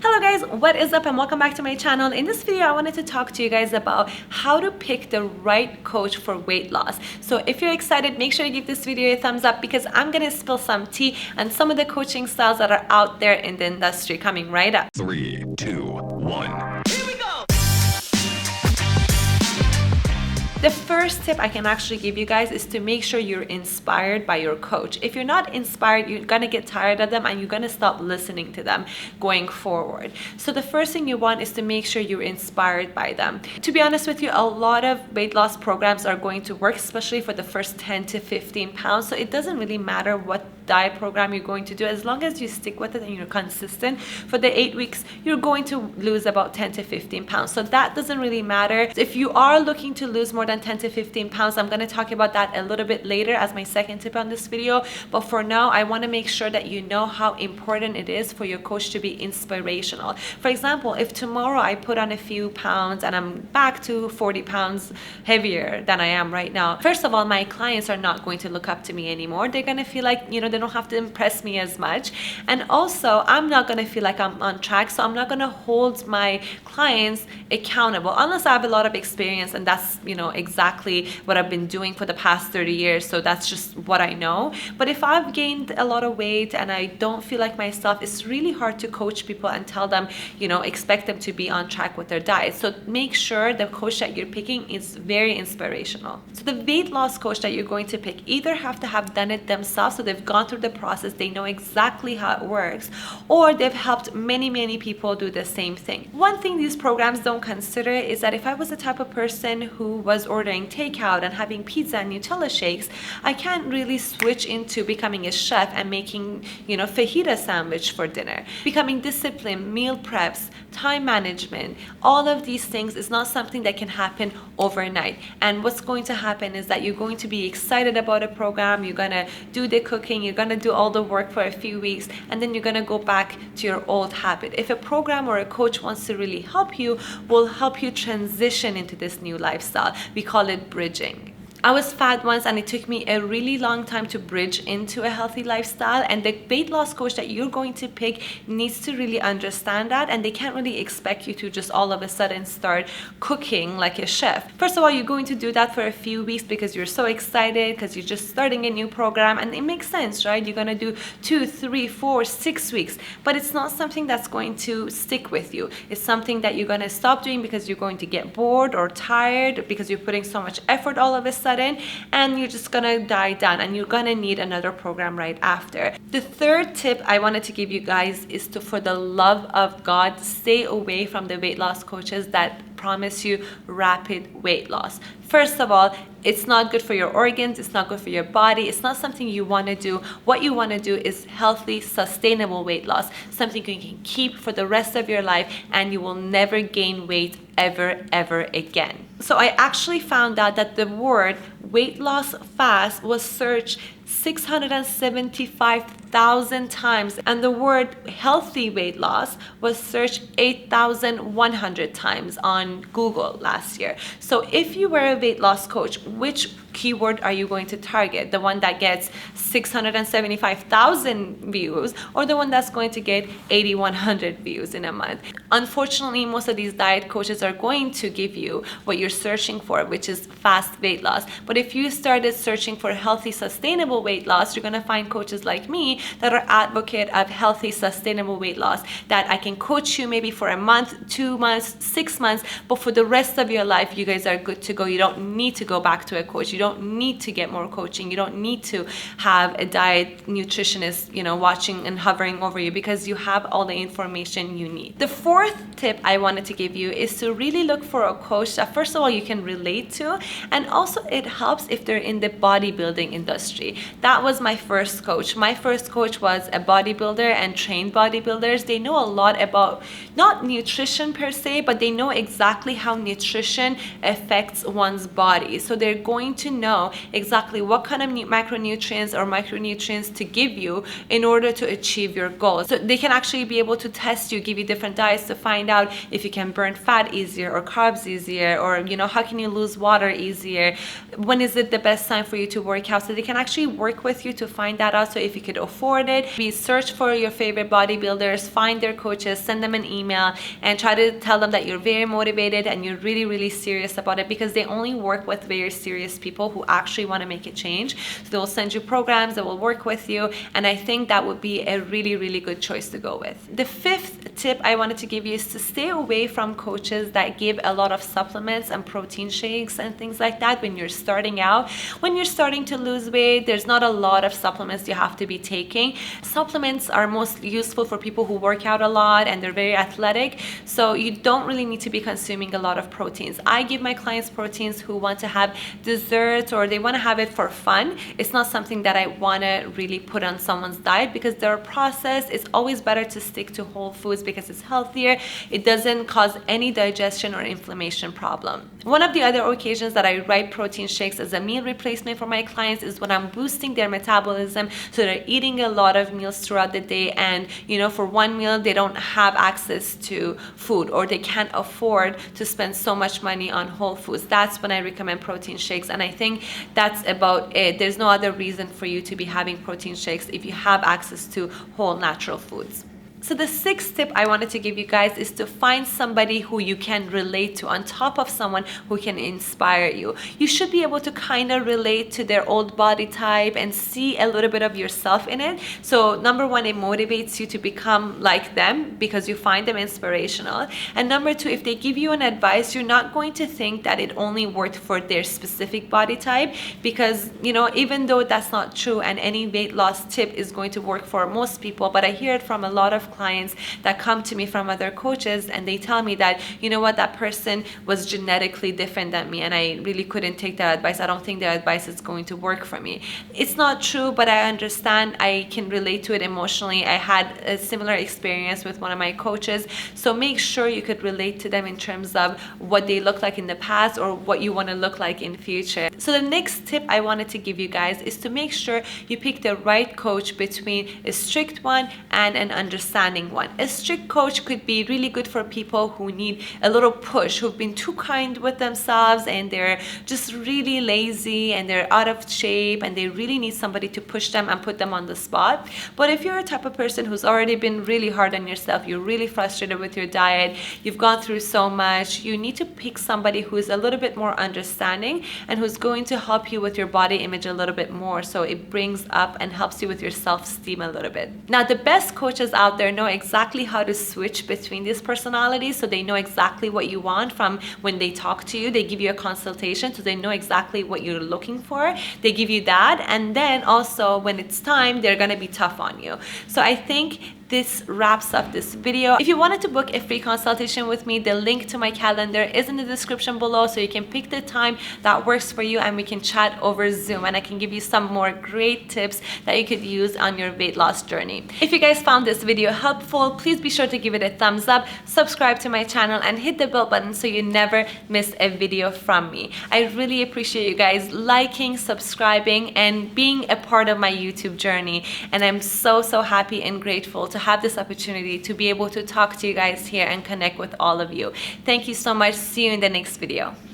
Hello guys, what is up and welcome back to my channel. In this video I wanted to talk to you guys about how to pick the right coach for weight loss. So if you're excited, make sure you give this video a thumbs up because I'm gonna spill some tea and some of the coaching styles that are out there in the industry coming right up. 3, 2, 1. The first tip I can actually give you guys is to make sure you're inspired by your coach. If you're not inspired, you're gonna get tired of them and you're gonna stop listening to them going forward. So the first thing you want is to make sure you're inspired by them. To be honest with you, a lot of weight loss programs are going to work, especially for the first 10 to 15 pounds. So it doesn't really matter what diet program you're going to do, as long as you stick with it and you're consistent. For the 8 weeks, you're going to lose about 10 to 15 pounds. So that doesn't really matter. If you are looking to lose more than 10 to 15 pounds, I'm going to talk about that a little bit later as my second tip on this video. But for now, I want to make sure that you know how important it is for your coach to be inspirational. For example, if tomorrow I put on a few pounds and I'm back to 40 pounds heavier than I am right now, first of all, my clients are not going to look up to me anymore. They're going to feel like, they don't have to impress me as much. And also, I'm not going to feel like I'm on track. So I'm not going to hold my clients accountable unless I have a lot of experience, and that's, exactly what I've been doing for the past 30 years. So that's just what I know. But if I've gained a lot of weight and I don't feel like myself, it's really hard to coach people and tell them, expect them to be on track with their diet. So make sure the coach that you're picking is very inspirational. So the weight loss coach that you're going to pick either have to have done it themselves, so they've gone through the process, they know exactly how it works, or they've helped many people do the same thing. One thing these programs don't consider is that if I was the type of person who was ordering takeout and having pizza and Nutella shakes, I can't really switch into becoming a chef and making, fajita sandwich for dinner. Becoming disciplined, meal preps, time management, all of these things is not something that can happen overnight. And what's going to happen is that you're going to be excited about a program, you're gonna do the cooking, you're gonna do all the work for a few weeks, and then you're gonna go back to your old habit. If a program or a coach wants to really help you, will help you transition into this new lifestyle. We call it bridging. I was fat once and it took me a really long time to bridge into a healthy lifestyle, and the weight loss coach that you're going to pick needs to really understand that, and they can't really expect you to just all of a sudden start cooking like a chef. First of all, you're going to do that for a few weeks because you're so excited, because you're just starting a new program, and it makes sense, right? You're gonna do 2, 3, 4, 6 weeks, but it's not something that's going to stick with you. It's something that you're gonna stop doing because you're going to get bored or tired because you're putting so much effort all of a sudden, and you're just gonna die down and you're gonna need another program right after. The third tip I wanted to give you guys is to, for the love of God, stay away from the weight loss coaches that promise you rapid weight loss. First of all, it's not good for your organs, it's not good for your body, it's not something you want to do. What you want to do is healthy, sustainable weight loss, something you can keep for the rest of your life, and you will never gain weight ever again. So I actually found out that the word weight loss fast was searched 675,000 times, and the word healthy weight loss was searched 8,100 times on Google last year. So if you were a weight loss coach, which keyword are you going to target? The one that gets 675,000 views, or the one that's going to get 8,100 views in a month? Unfortunately, most of these diet coaches are going to give you what you're searching for, which is fast weight loss. But if you started searching for healthy, sustainable weight loss, you're going to find coaches like me that are advocate of healthy, sustainable weight loss, that I can coach you maybe for a month, 2 months, 6 months, but for the rest of your life, you guys are good to go. You don't need to go back to a coach. You don't need to get more coaching. You don't need to have a diet nutritionist, watching and hovering over you, because you have all the information you need. The fourth tip I wanted to give you is to really look for a coach that, first of all, you can relate to, and also it helps if they're in the bodybuilding industry. That was my first coach. My first coach was a bodybuilder and trained bodybuilders. They know a lot about, not nutrition per se, but they know exactly how nutrition affects one's body. So they're going to to know exactly what kind of macronutrients or micronutrients to give you in order to achieve your goals. So they can actually be able to test you, give you different diets to find out if you can burn fat easier or carbs easier, or how can you lose water easier, when is it the best time for you to work out. So they can actually work with you to find that out. So if you could afford it, search for your favorite bodybuilders, find their coaches, send them an email, and try to tell them that you're very motivated and you're really, really serious about it, because they only work with very serious people who actually want to make a change. So they'll send you programs that will work with you, and I think that would be a really, really good choice to go with. The fifth tip I wanted to give you is to stay away from coaches that give a lot of supplements and protein shakes and things like that when you're starting out. When you're starting to lose weight, there's not a lot of supplements you have to be taking. Supplements are most useful for people who work out a lot and they're very athletic, so you don't really need to be consuming a lot of proteins. I give my clients proteins who want to have desserts or they want to have it for fun. It's not something that I want to really put on someone's diet, because they're processed. It's always better to stick to whole foods because it's healthier. It doesn't cause any digestion or inflammation problem. One of the other occasions that I write protein shakes as a meal replacement for my clients is when I'm boosting their metabolism, so they're eating a lot of meals throughout the day, and for one meal they don't have access to food, or they can't afford to spend so much money on whole foods. That's when I recommend protein shakes, and I think that's about it. There's no other reason for you to be having protein shakes if you have access to whole natural foods. So the sixth tip I wanted to give you guys is to find somebody who you can relate to on top of someone who can inspire you. You should be able to kind of relate to their old body type and see a little bit of yourself in it. So number one, it motivates you to become like them because you find them inspirational. And number two, if they give you an advice, you're not going to think that it only worked for their specific body type, because even though that's not true, and any weight loss tip is going to work for most people, but I hear it from a lot of clients that come to me from other coaches, and they tell me that that person was genetically different than me and I really couldn't take that advice. I don't think their advice is going to work for me. It's not true, but I understand. I can relate to it emotionally. I had a similar experience with one of my coaches, so make sure you could relate to them in terms of what they look like in the past or what you want to look like in future. So the next tip I wanted to give you guys is to make sure you pick the right coach between a strict one and an understanding one. A strict coach could be really good for people who need a little push, who've been too kind with themselves and they're just really lazy and they're out of shape and they really need somebody to push them and put them on the spot. But if you're a type of person who's already been really hard on yourself, you're really frustrated with your diet, you've gone through so much, you need to pick somebody who's a little bit more understanding and who's going to help you with your body image a little bit more, so it brings up and helps you with your self-esteem a little bit. Now, the best coaches out there know exactly how to switch between these personalities, so they know exactly what you want from when they talk to you. They give you a consultation, so they know exactly what you're looking for. They give you that, and then also when it's time, they're gonna be tough on you. So I think this wraps up this video. If you wanted to book a free consultation with me, the link to my calendar is in the description below, so you can pick the time that works for you and we can chat over Zoom, and I can give you some more great tips that you could use on your weight loss journey. If you guys found this video helpful, please be sure to give it a thumbs up, subscribe to my channel, and hit the bell button so you never miss a video from me. I really appreciate you guys liking, subscribing, and being a part of my YouTube journey, and I'm so happy and grateful to have this opportunity to be able to talk to you guys here and connect with all of you. Thank you so much. See you in the next video.